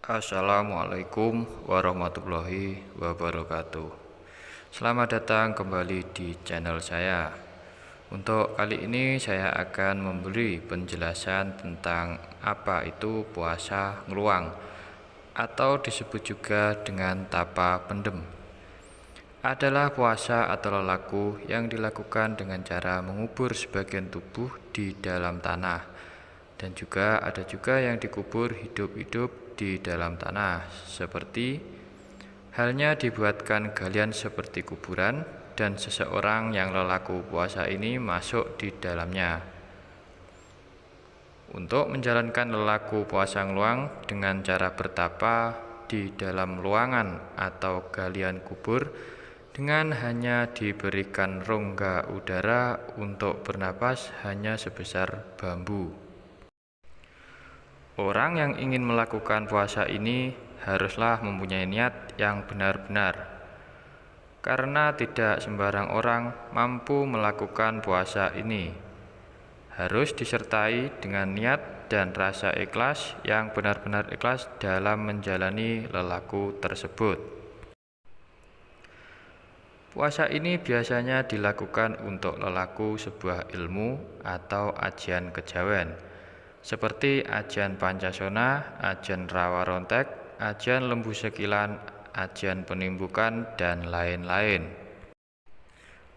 Assalamualaikum warahmatullahi wabarakatuh. Selamat datang kembali di channel saya. Untuk kali ini saya akan memberi penjelasan tentang apa itu puasa ngeluang atau disebut juga dengan tapa pendem. Adalah puasa atau lelaku yang dilakukan dengan cara mengubur sebagian tubuh di dalam tanah, dan juga ada juga yang dikubur hidup-hidup di dalam tanah, seperti halnya dibuatkan galian seperti kuburan, dan seseorang yang lelaku puasa ini masuk di dalamnya. Untuk menjalankan lelaku puasa ngeluang dengan cara bertapa di dalam ruangan atau galian kubur dengan hanya diberikan rongga udara untuk bernapas hanya sebesar bambu. Orang yang ingin melakukan puasa ini haruslah mempunyai niat yang benar-benar, karena tidak sembarang orang mampu melakukan puasa ini. Harus disertai dengan niat dan rasa ikhlas yang benar-benar ikhlas dalam menjalani lelaku tersebut. Puasa ini biasanya dilakukan untuk lelaku sebuah ilmu atau ajian kejawen, seperti ajian Pancasona, ajian Rawarontek, ajian Lembu Sekilan, ajian Penimbukan, dan lain-lain.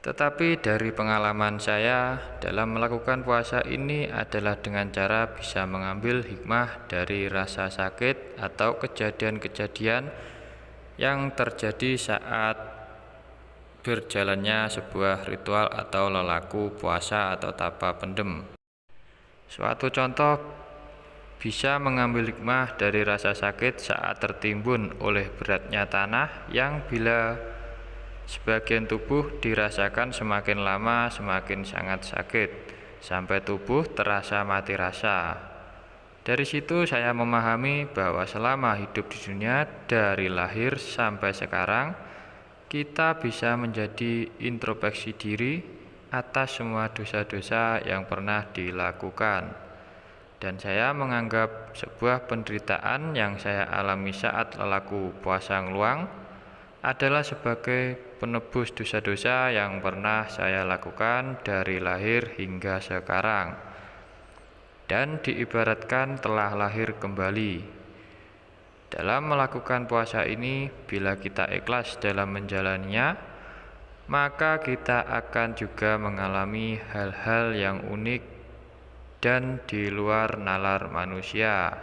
Tetapi dari pengalaman saya dalam melakukan puasa ini adalah dengan cara bisa mengambil hikmah dari rasa sakit atau kejadian-kejadian yang terjadi saat berjalannya sebuah ritual atau lelaku puasa atau tapa pendem. Suatu contoh bisa mengambil hikmah dari rasa sakit saat tertimbun oleh beratnya tanah yang bila sebagian tubuh dirasakan semakin lama semakin sangat sakit sampai tubuh terasa mati rasa. Dari situ saya memahami bahwa selama hidup di dunia dari lahir sampai sekarang kita bisa menjadi introspeksi diri atas semua dosa-dosa yang pernah dilakukan. Dan saya menganggap sebuah penderitaan yang saya alami saat lelaku puasa ngeluang adalah sebagai penebus dosa-dosa yang pernah saya lakukan dari lahir hingga sekarang, dan diibaratkan telah lahir kembali. Dalam melakukan puasa ini, bila kita ikhlas dalam menjalaninya, maka kita akan juga mengalami hal-hal yang unik dan di luar nalar manusia.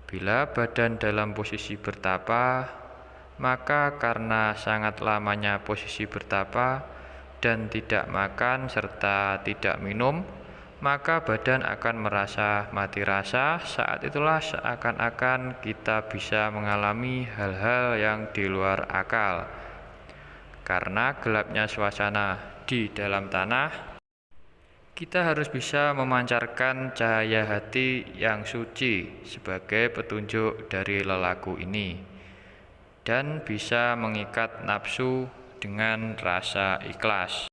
Bila badan dalam posisi bertapa, maka karena sangat lamanya posisi bertapa dan tidak makan serta tidak minum, maka badan akan merasa mati rasa. Saat itulah seakan-akan kita bisa mengalami hal-hal yang di luar akal. Karena gelapnya suasana di dalam tanah, kita harus bisa memancarkan cahaya hati yang suci sebagai petunjuk dari lelaku ini, dan bisa mengikat nafsu dengan rasa ikhlas.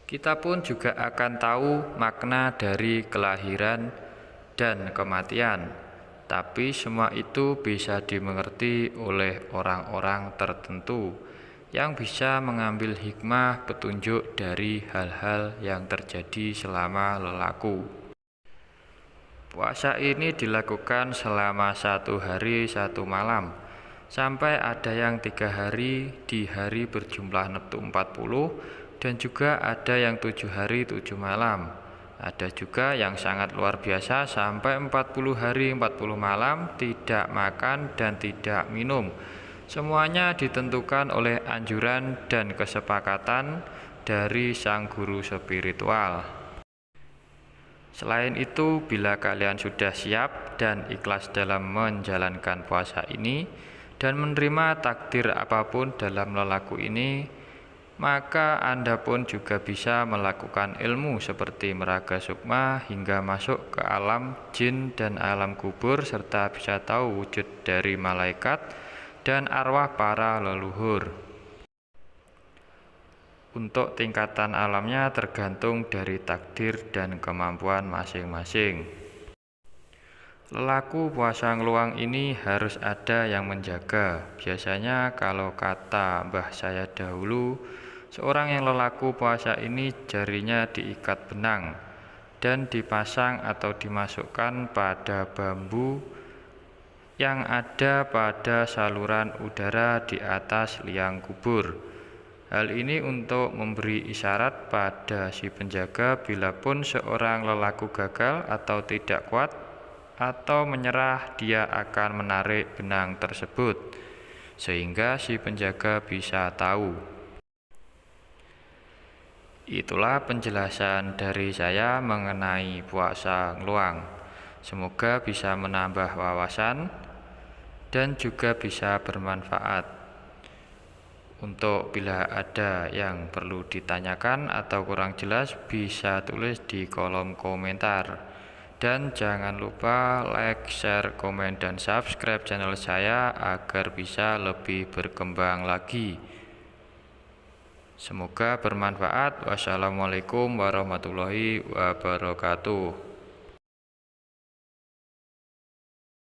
Kita pun juga akan tahu makna dari kelahiran dan kematian, tapi semua itu bisa dimengerti oleh orang-orang tertentu yang bisa mengambil hikmah petunjuk dari hal-hal yang terjadi selama lelaku. Puasa ini dilakukan selama 1 hari 1 malam, sampai ada yang 3 hari di hari berjumlah neptu 40, dan juga ada yang 7 hari 7 malam. Ada juga yang sangat luar biasa sampai 40 hari 40 malam tidak makan dan tidak minum. Semuanya ditentukan oleh anjuran dan kesepakatan dari sang guru spiritual. Selain itu, bila kalian sudah siap dan ikhlas dalam menjalankan puasa ini dan menerima takdir apapun dalam lelaku ini, maka Anda pun juga bisa melakukan ilmu seperti meraga sukma hingga masuk ke alam jin dan alam kubur, serta bisa tahu wujud dari malaikat dan arwah para leluhur. Untuk tingkatan alamnya tergantung dari takdir dan kemampuan masing-masing. Lelaku puasa ngluang ini harus ada yang menjaga. Biasanya kalau kata mbah saya dahulu, seorang yang lelaku puasa ini jarinya diikat benang dan dipasang atau dimasukkan pada bambu yang ada pada saluran udara di atas liang kubur. Hal ini untuk memberi isyarat pada si penjaga bila pun seorang lelaku gagal atau tidak kuat atau menyerah, dia akan menarik benang tersebut sehingga si penjaga bisa tahu. Itulah penjelasan dari saya mengenai puasa ngluang. Semoga bisa menambah wawasan dan juga bisa bermanfaat. Untuk bila ada yang perlu ditanyakan atau kurang jelas, bisa tulis di kolom komentar. Dan jangan lupa like, share, komen, dan subscribe channel saya agar bisa lebih berkembang lagi. Semoga bermanfaat. Wassalamualaikum warahmatullahi wabarakatuh.